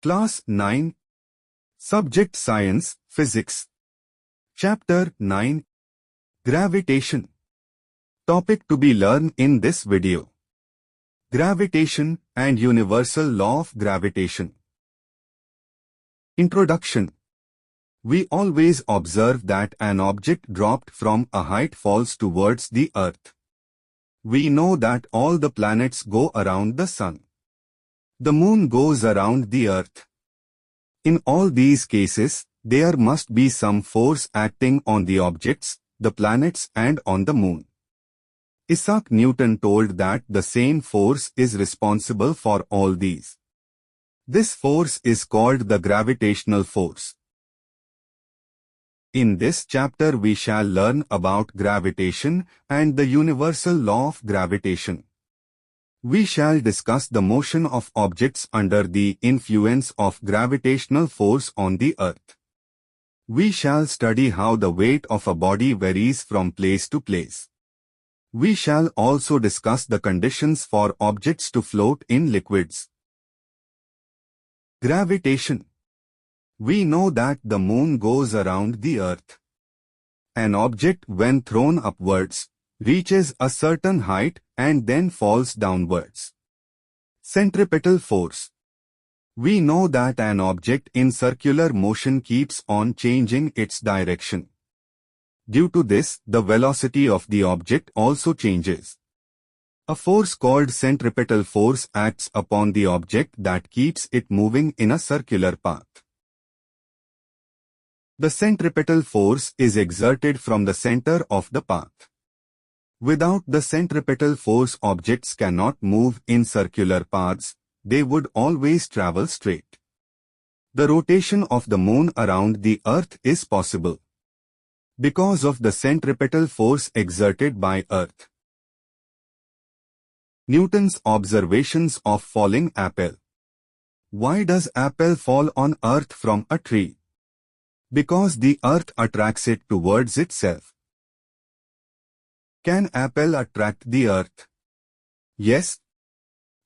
Class 9. Subject Science, Physics. Chapter 9. Gravitation. Topic to be learned in this video. Gravitation and Universal Law of Gravitation. Introduction. We always observe that an object dropped from a height falls towards the Earth. We know that all the planets go around the Sun. The Moon goes around the Earth. In all these cases, there must be some force acting on the objects, the planets and on the Moon. Isaac Newton told that the same force is responsible for all these. This force is called the gravitational force. In this chapter we shall learn about gravitation and the universal law of gravitation. We shall discuss the motion of objects under the influence of gravitational force on the Earth. We shall study how the weight of a body varies from place to place. We shall also discuss the conditions for objects to float in liquids. Gravitation. We know that the Moon goes around the Earth. An object, when thrown upwards, reaches a certain height and then falls downwards. Centripetal force. We know that an object in circular motion keeps on changing its direction. Due to this, the velocity of the object also changes. A force called centripetal force acts upon the object that keeps it moving in a circular path. The centripetal force is exerted from the center of the path. Without the centripetal force, objects cannot move in circular paths, they would always travel straight. The rotation of the Moon around the Earth is possible because of the centripetal force exerted by Earth. Newton's observations of falling apple. Why does apple fall on Earth from a tree? Because the Earth attracts it towards itself. Can apple attract the Earth? Yes.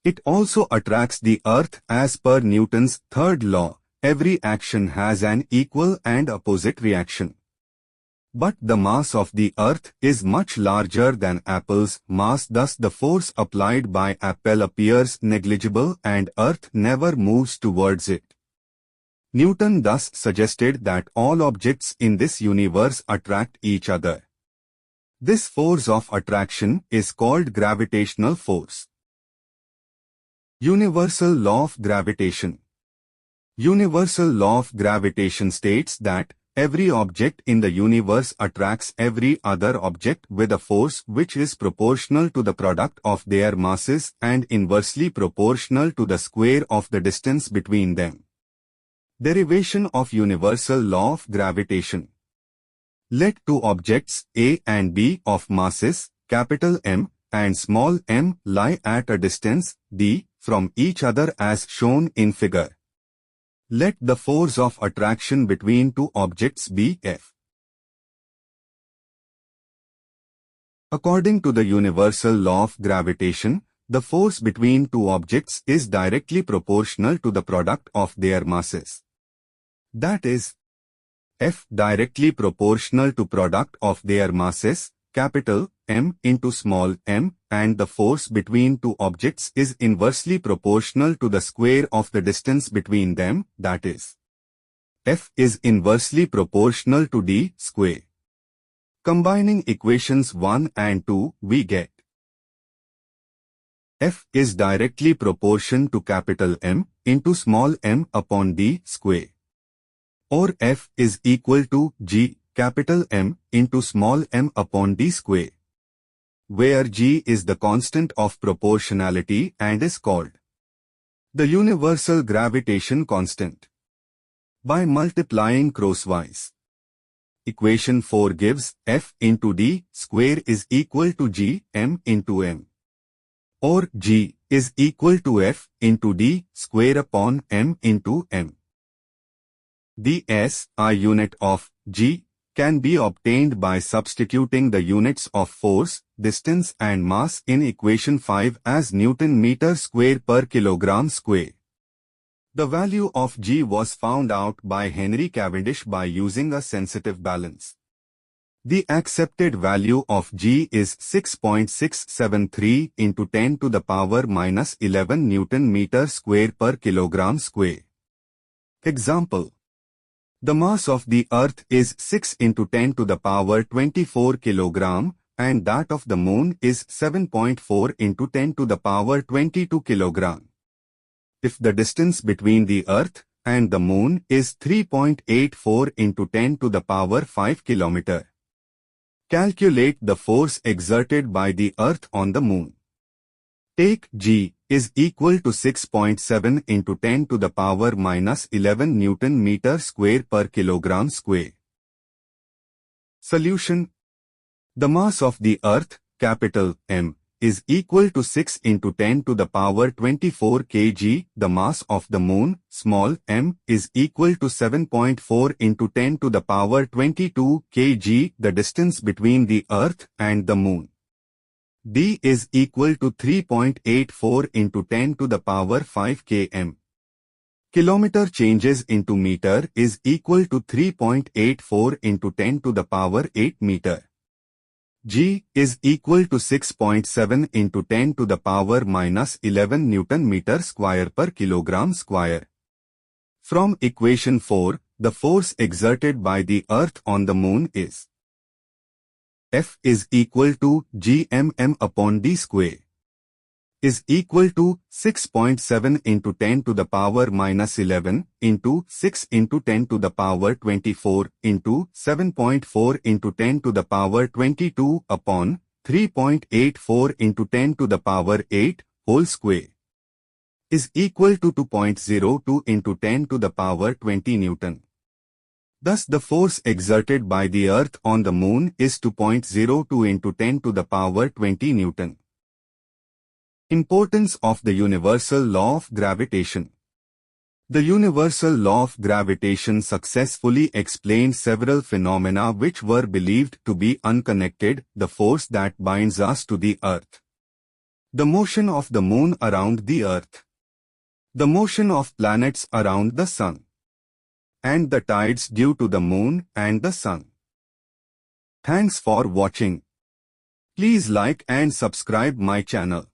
It also attracts the Earth as per Newton's third law. Every action has an equal and opposite reaction. But the mass of the Earth is much larger than apple's mass, thus the force applied by apple appears negligible and Earth never moves towards it. Newton thus suggested that all objects in this universe attract each other. This force of attraction is called gravitational force. Universal law of gravitation. Universal law of gravitation states that every object in the universe attracts every other object with a force which is proportional to the product of their masses and inversely proportional to the square of the distance between them. Derivation of universal law of gravitation. Let two objects A and B of masses capital M and small m lie at a distance d from each other as shown in figure. Let the force of attraction between two objects be F. According to the universal law of gravitation, the force between two objects is directly proportional to the product of their masses. That is, F directly proportional to product of their masses, capital M into small m, and the force between two objects is inversely proportional to the square of the distance between them, that is, F is inversely proportional to d square. Combining equations 1 and 2, we get F is directly proportion to capital M into small m upon d square. Or F is equal to G capital M into small m upon d square, where G is the constant of proportionality and is called the universal gravitation constant. By multiplying crosswise, equation 4 gives F into d square is equal to G m into m, or G is equal to F into d square upon m into m. The SI unit of G can be obtained by substituting the units of force, distance and mass in equation 5 as Newton meter square per kilogram square. The value of G was found out by Henry Cavendish by using a sensitive balance. The accepted value of G is 6.673 into 10 to the power minus 11 Newton meter square per kilogram square. Example. The mass of the Earth is 6 into 10 to the power 24 kilogram and that of the Moon is 7.4 into 10 to the power 22 kilogram. If the distance between the Earth and the Moon is 3.84 into 10 to the power 5 kilometer. Calculate the force exerted by the Earth on the Moon. Take G is equal to 6.7 into 10 to the power minus 11 Newton meter square per kilogram square. Solution. The mass of the Earth, capital M, is equal to 6 into 10 to the power 24 kg. The mass of the Moon, small m, is equal to 7.4 into 10 to the power 22 kg. The distance between the Earth and the Moon, D, is equal to 3.84 into 10 to the power 5 km. Kilometer changes into meter is equal to 3.84 into 10 to the power 8 meter. G is equal to 6.7 into 10 to the power minus 11 Newton meter square per kilogram square. From equation 4, the force exerted by the Earth on the Moon is F is equal to Gmm upon D square is equal to 6.7 into 10 to the power minus 11 into 6 into 10 to the power 24 into 7.4 into 10 to the power 22 upon 3.84 into 10 to the power 8 whole square is equal to 2.02 into 10 to the power 20 Newton. Thus the force exerted by the Earth on the Moon is 2.02 into 10 to the power 20 Newton. Importance of the universal law of gravitation. The universal law of gravitation successfully explained several phenomena which were believed to be unconnected: the force that binds us to the Earth, the motion of the Moon around the Earth, the motion of planets around the Sun, and the tides due to the Moon and the Sun. Thanks for watching. Please like and subscribe my channel.